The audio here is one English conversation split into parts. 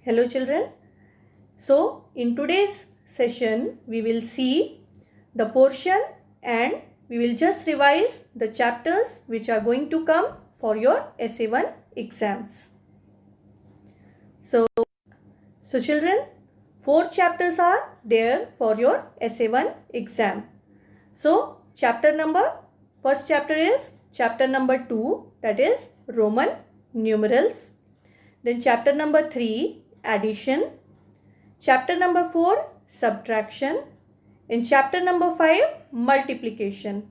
Hello children. So in today's session we will see the portion and we will just revise the chapters which are going to come for your SA1 exams. So children, 4 chapters are there for your SA1 exam. So first chapter is chapter number 2, that is Roman numerals. Then chapter number 3, addition. Chapter number 4, subtraction. In chapter number 5, multiplication.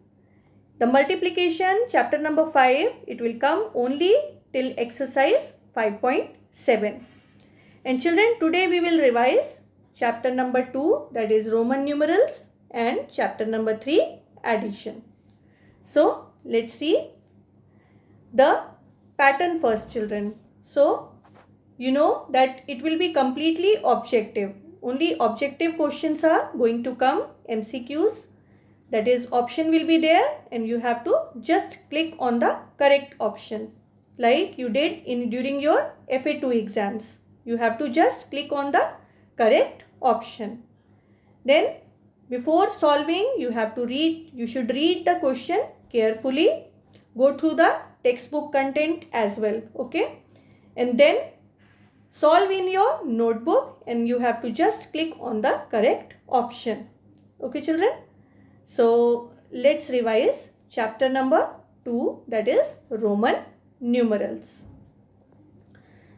The multiplication, chapter number 5, it will come only till exercise 5.7. And children, today we will revise chapter number 2, that is Roman numerals, and chapter number 3, addition. So let's see the pattern first, children. So you know that it will be completely objective. Only objective questions are going to come, MCQs. That is, option will be there and you have to just click on the correct option like you did during your FA2 exams. You have to just click on the correct option. Then before solving, you should read the question carefully. Go through the textbook content as well. Okay. And then solve in your notebook and you have to just click on the correct option. Okay children. So let's revise chapter number 2, that is Roman numerals.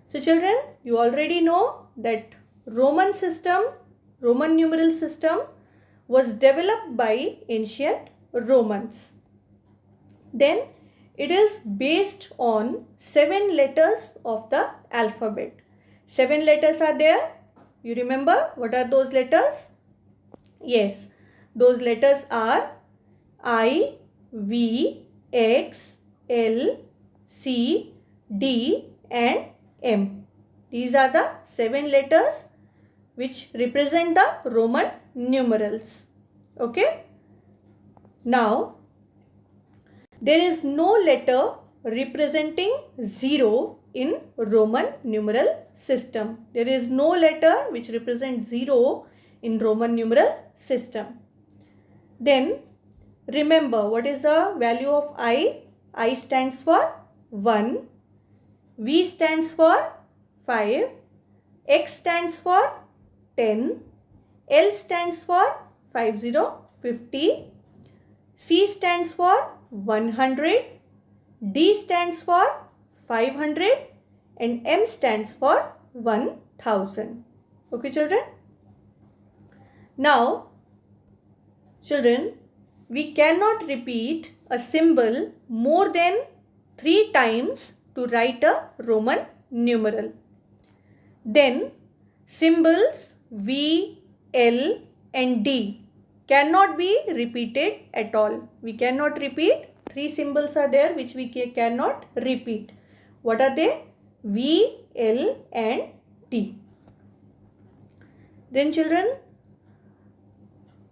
So children, you already know that Roman numeral system was developed by ancient Romans. Then it is based on 7 letters of the alphabet. 7 letters are there. You remember what are those letters? Yes, those letters are I, V, X, L, C, D and M. These are the 7 letters which represent the Roman numerals. Okay. Now, there is no letter representing 0 in Roman numeral system. There is no letter which represents 0 in Roman numeral system. Then remember, what is the value of I? I stands for 1, V stands for 5, X stands for 10, L stands for 50, C stands for 100, D stands for 500 and M stands for 1000. Okay children. Now children, we cannot repeat a symbol more than 3 times to write a Roman numeral. Then symbols V, L and D cannot be repeated at all. We cannot repeat. 3 symbols are there which we cannot repeat. What are they? V, L and D. Then children,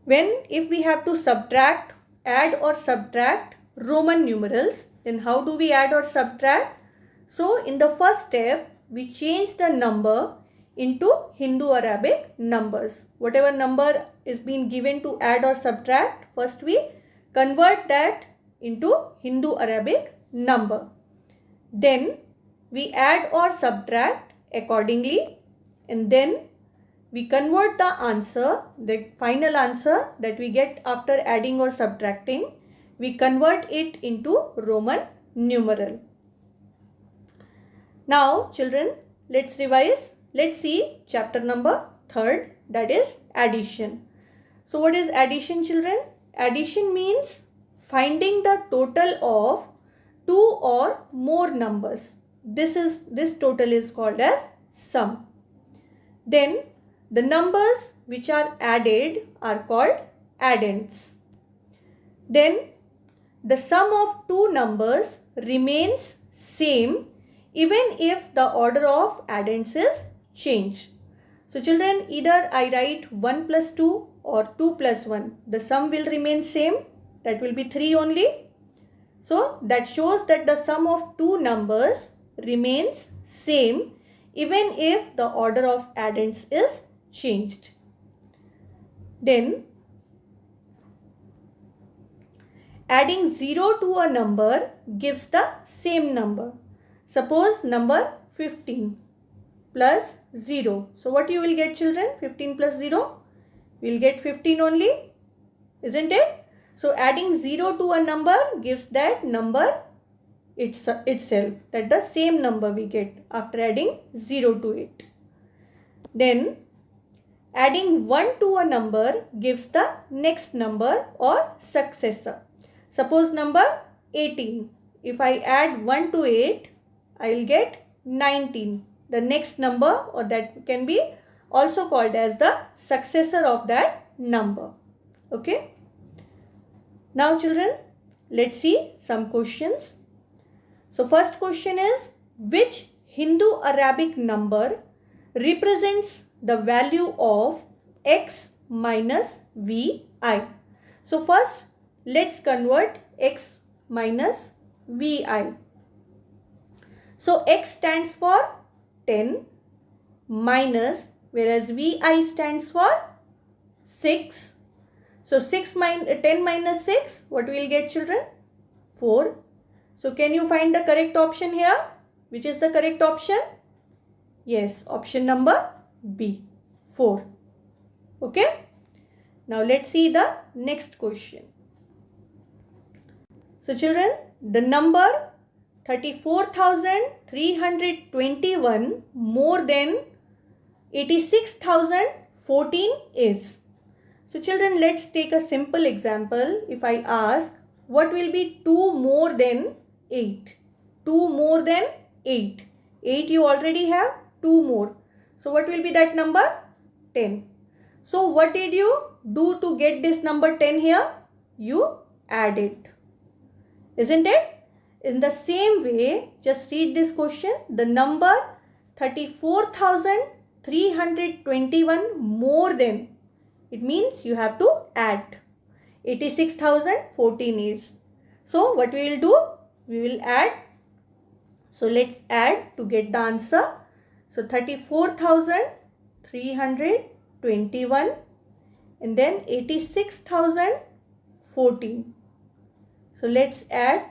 if we have to add or subtract Roman numerals, then how do we add or subtract? So in the first step, we change the number into Hindu-Arabic numbers. Whatever number is being given to add or subtract, first we convert that into Hindu-Arabic number. Then we add or subtract accordingly and then we convert the answer, the final answer that we get after adding or subtracting, we convert it into Roman numeral. Now children, let's revise. Let's see chapter number 3, that is addition. So what is addition children? Addition means finding the total of 2 or more numbers. This total is called as sum. Then the numbers which are added are called addends. Then the sum of 2 numbers remains same even if the order of addends is changed. So children, either I write 1 plus 2 or 2 plus 1. The sum will remain same. That will be 3 only. So that shows that the sum of 2 numbers remains same even if the order of addends is changed. Then adding 0 to a number gives the same number. Suppose number 15 plus 0. So what you will get, children? 15 plus 0? We will get 15 only, isn't it? So adding 0 to a number gives that number itself. That the same number we get after adding 0 to it. Then adding 1 to a number gives the next number or successor. Suppose number 18. If I add 1 to 8, I will get 19. The next number, or that can be also called as the successor of that number. Okay. Now children, let's see some questions. So first question is, which Hindu Arabic number represents the value of x minus vi? So first let's convert x minus vi. So x stands for 10 minus, whereas vi stands for 6. So 10 minus 6, what we will get, children? 4. So can you find the correct option here? Which is the correct option? Yes, option number B, 4. Okay. Now let's see the next question. So children, the number 34,321 more than 86,014 is. So children, let's take a simple example. If I ask, what will be 2 more than 8? 2 more than 8. 8 you already have, 2 more. So what will be that number? 10. So what did you do to get this number 10 here? You add it. Isn't it? In the same way, just read this question. The number 34,321 more than, it means you have to add. 86,014 is. So what we will do? We will add. So let's add to get the answer. So 34,321 and then 86,014. So let's add.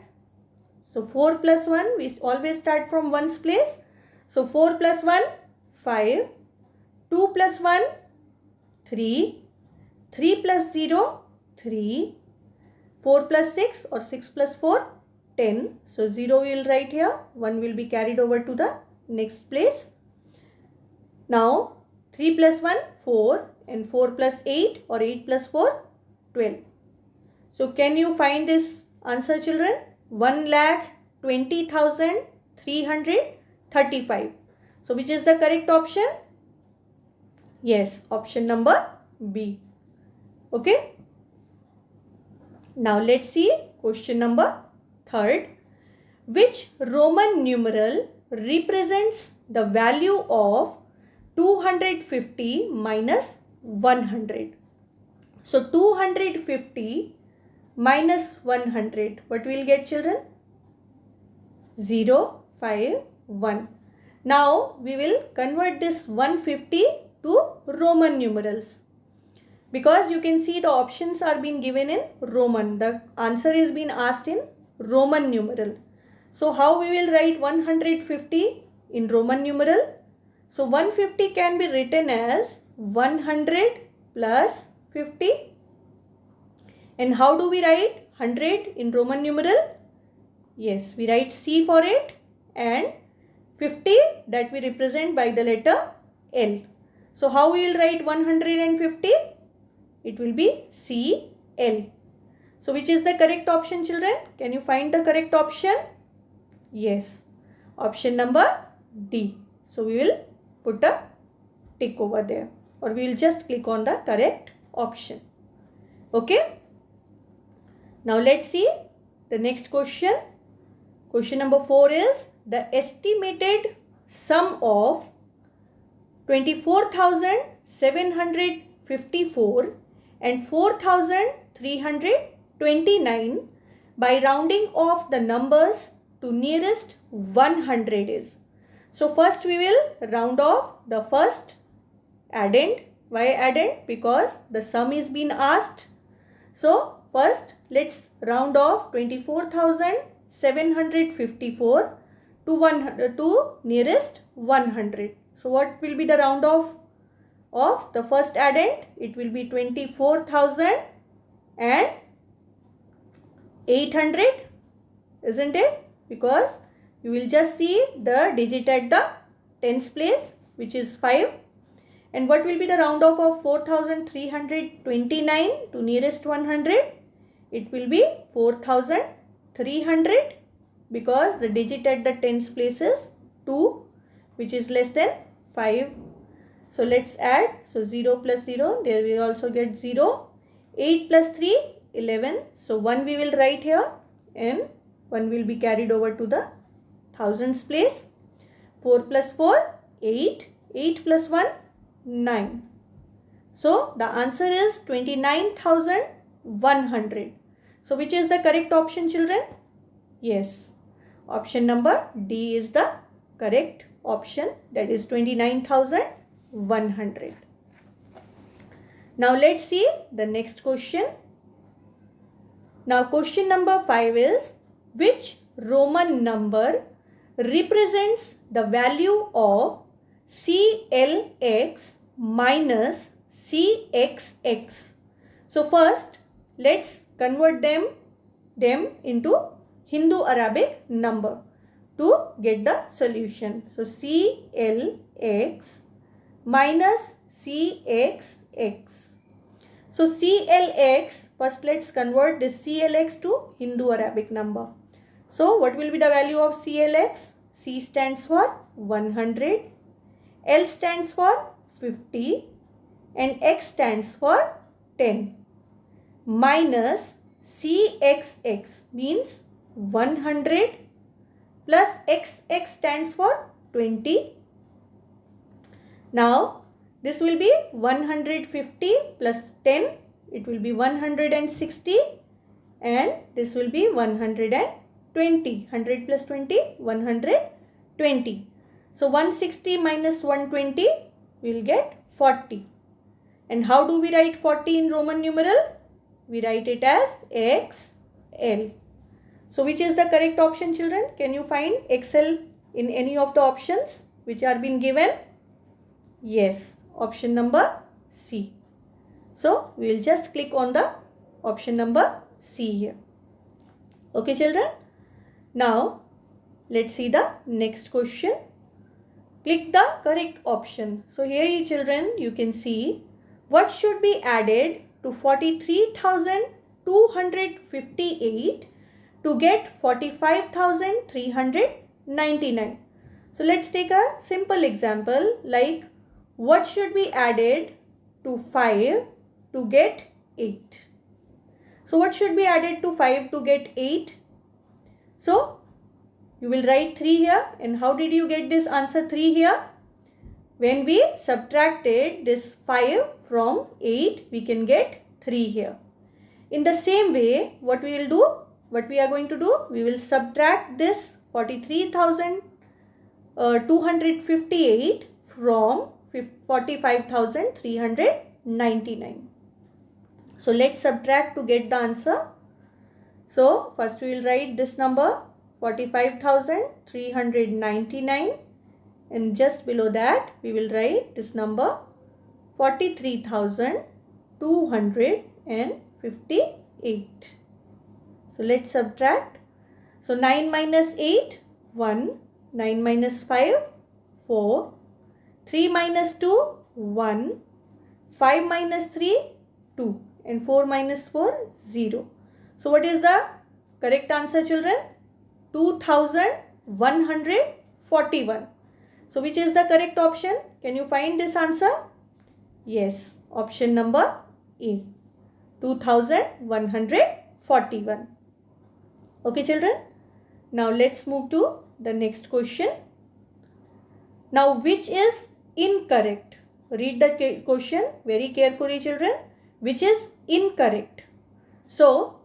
So 4 plus 1, we always start from 1's place. So 4 plus 1, 5. 2 plus 1, 3. 3 plus 0, 3. 4 plus 6 or 6 plus 4, 10. So 0 we will write here. 1 will be carried over to the next place. Now 3 plus 1, 4. And 4 plus 8 or 8 plus 4, 12. So can you find this answer, children? 1,20,335. So which is the correct option? Yes, option number B. Okay. Now let's see question number 3rd. Which Roman numeral represents the value of 250 minus 100? So 250 minus 100. What we will get, children? 0, 5, 1. Now we will convert this 150 to Roman numerals. Because you can see the options are being given in Roman. The answer is being asked in Roman numeral. So how we will write 150 in Roman numeral? So 150 can be written as 100 plus 50. And how do we write 100 in Roman numeral? Yes, we write C for it, and 50 that we represent by the letter L. So how we will write 150? It will be CL. So which is the correct option, children? Can you find the correct option? Yes, option number D. So we will put a tick over there, or we will just click on the correct option. Okay. Now let's see the next question. Question number 4 is, the estimated sum of 24,754 and 4,329 by rounding off the numbers to nearest 100 is. So first we will round off the first addend. Why addend? Because the sum is being asked. So first let's round off 24,754 to nearest 100. So what will be the round off of the first addend? It will be 24,800, isn't it? Because you will just see the digit at the tens place, which is 5. And what will be the round off of 4,329 to nearest 100? It will be 4,300, because the digit at the tens place is 2, which is less than 5. So let's add. So 0 plus 0, there we will also get 0. 8 plus 3, 11. So 1 we will write here and 1 will be carried over to the thousands place. 4 plus 4, 8. 8 plus 1, 9. So the answer is 29,100. So which is the correct option, children? Yes. Option number D is the correct option. That is 29,100. Now let's see the next question. Now question number 5 is, which Roman number represents the value of CLX minus CXX? So first let's convert them into Hindu-Arabic number to get the solution. So CLX minus CXX. So CLX, first let's convert this CLX to Hindu-Arabic number. So what will be the value of CLX? C stands for 100, L stands for 50 and X stands for 10, minus CXX means 100 plus XX stands for 20. Now this will be 150 plus 10, it will be 160, and this will be 120. 100 plus 20, 120. So 160 minus 120, we will get 40. And how do we write 40 in Roman numeral? We write it as XL. So which is the correct option, children? Can you find XL in any of the options which are being given? Yes, option number C. So we will just click on the option number C here. Okay, children. Now let's see the next question. Click the correct option. So here, children, you can see what should be added to 43,258 to get 45,399. So let's take a simple example, like what should be added to 5 to get 8. So what should be added to 5 to get 8? So you will write 3 here. And how did you get this answer 3 here? When we subtracted this 5 from 8, we can get 3 here. In the same way, what we will do? What we are going to do? We will subtract this 43,258 from 45,399. So let's subtract to get the answer. So first we will write this number 45,399, and just below that we will write this number 43,258. So let's subtract. So 9 minus 8, 1. 9 minus 5, 4. 3 minus 2, 1. 5 minus 3, 2. And 4 minus 4, 0. So what is the correct answer, children? 2,141. So which is the correct option? Can you find this answer? Yes, option number A, 2,141. Okay, children. Now let's move to the next question. Now which is incorrect? Read the question very carefully, children. Which is incorrect? So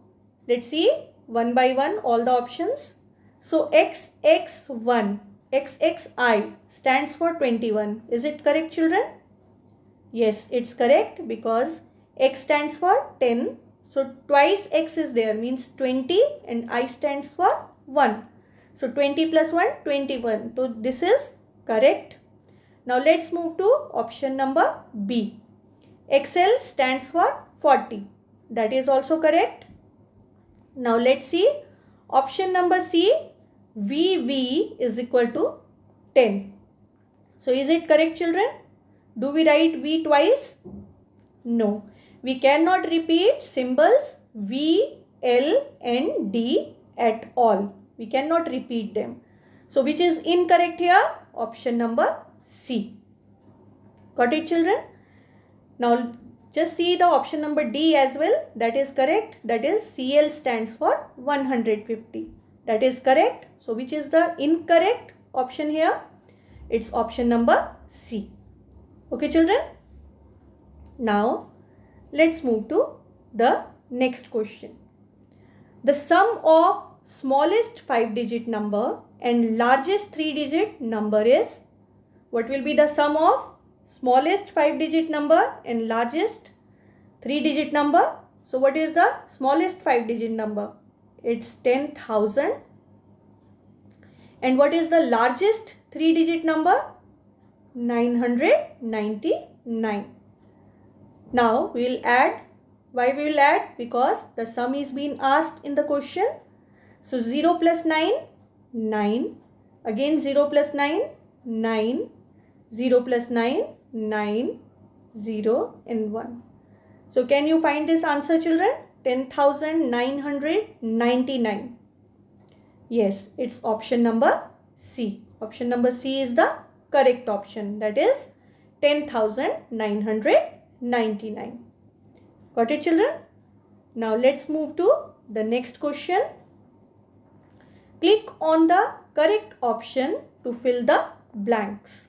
let's see one by one all the options. So XX1, XXI stands for 21. Is it correct, children? Yes, it's correct because X stands for 10. So twice X is there, means 20, and I stands for 1. So 20 plus 1, 21. So this is correct. Now let's move to option number B. XL stands for 40. That is also correct. Now let's see option number C. VV is equal to 10. So is it correct, children? Do we write V twice? No. We cannot repeat symbols V, L and D at all. We cannot repeat them. So which is incorrect here? Option number C. Got it, children? Now just see the option number D as well. That is correct. That is CL stands for 150. That is correct. So which is the incorrect option here? It's option number C. Okay, children? Now let's move to the next question. The sum of smallest 5-digit number and largest 3-digit number is, what will be the sum of smallest 5-digit number and largest 3-digit number? So what is the smallest 5-digit number? It's 10,000. And what is the largest 3-digit number? 999. Now we will add. Why we will add? Because the sum is being asked in the question. So 0 plus 9, 9. Again 0 plus 9, 9. 0 plus 9, 9. 0 and 1. So can you find this answer, children? 10,999. Yes, it's option number C. Option number C is the correct option. That is 10,999. Got it, children? Now let's move to the next question. Click on the correct option to fill the blanks.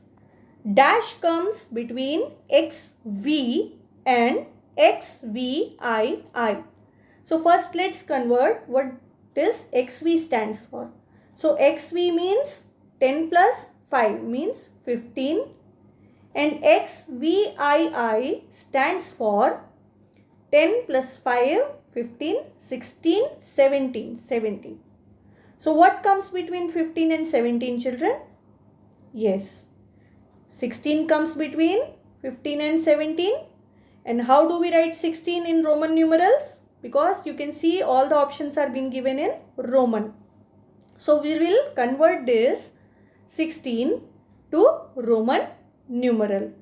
Dash comes between XV and XVII. So first let's convert what this XV stands for. So XV means 10 plus 5 means 15, and XVII stands for 10 plus 5, 15, 16, 17. So what comes between 15 and 17, children? Yes, 16 comes between 15 and 17. And how do we write 16 in Roman numerals? Because you can see all the options are being given in Roman. So we will convert this 16 to Roman numeral.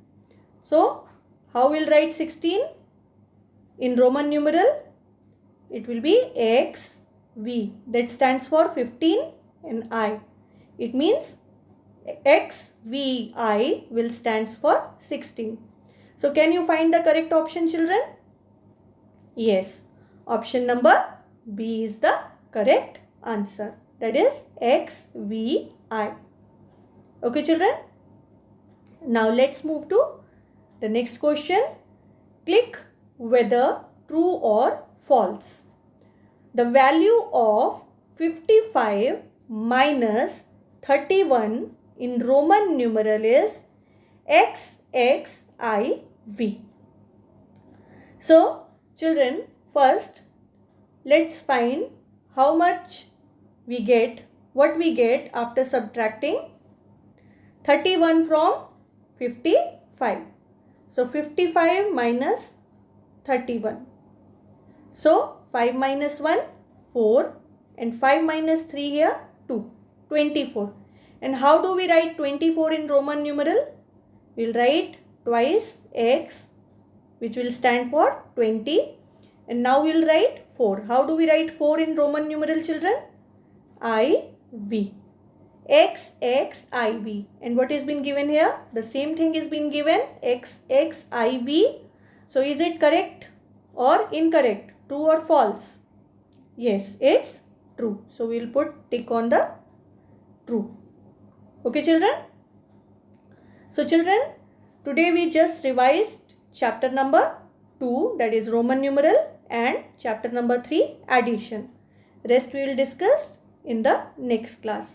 So how we'll write 16 in Roman numeral? It will be XV. That stands for 15 and I. It means XVI will stands for 16. So can you find the correct option, children? Yes. Option number B is the correct answer. That is XVI. Okay, children? Now let's move to the next question. Click whether true or false. The value of 55 minus 31 in Roman numeral is XXIV. So, children, first let's find how much we get, what we get after subtracting 31 from 55. So 55 minus 31. So 5 minus 1, 4, and 5 minus 3 here, 2, 24. And how do we write 24 in Roman numeral? We'll write twice X, which will stand for 20. And now we'll write 4. How do we write 4 in Roman numeral, children? IV. XXIV. And what is been given here? The same thing is been given, XXIV. So is it correct or incorrect? True or false? Yes, it's true. So we'll put tick on the true. Okay, children? So children, today we just revised chapter number 2, that is Roman numeral, and chapter number 3, addition. Rest we will discuss in the next class.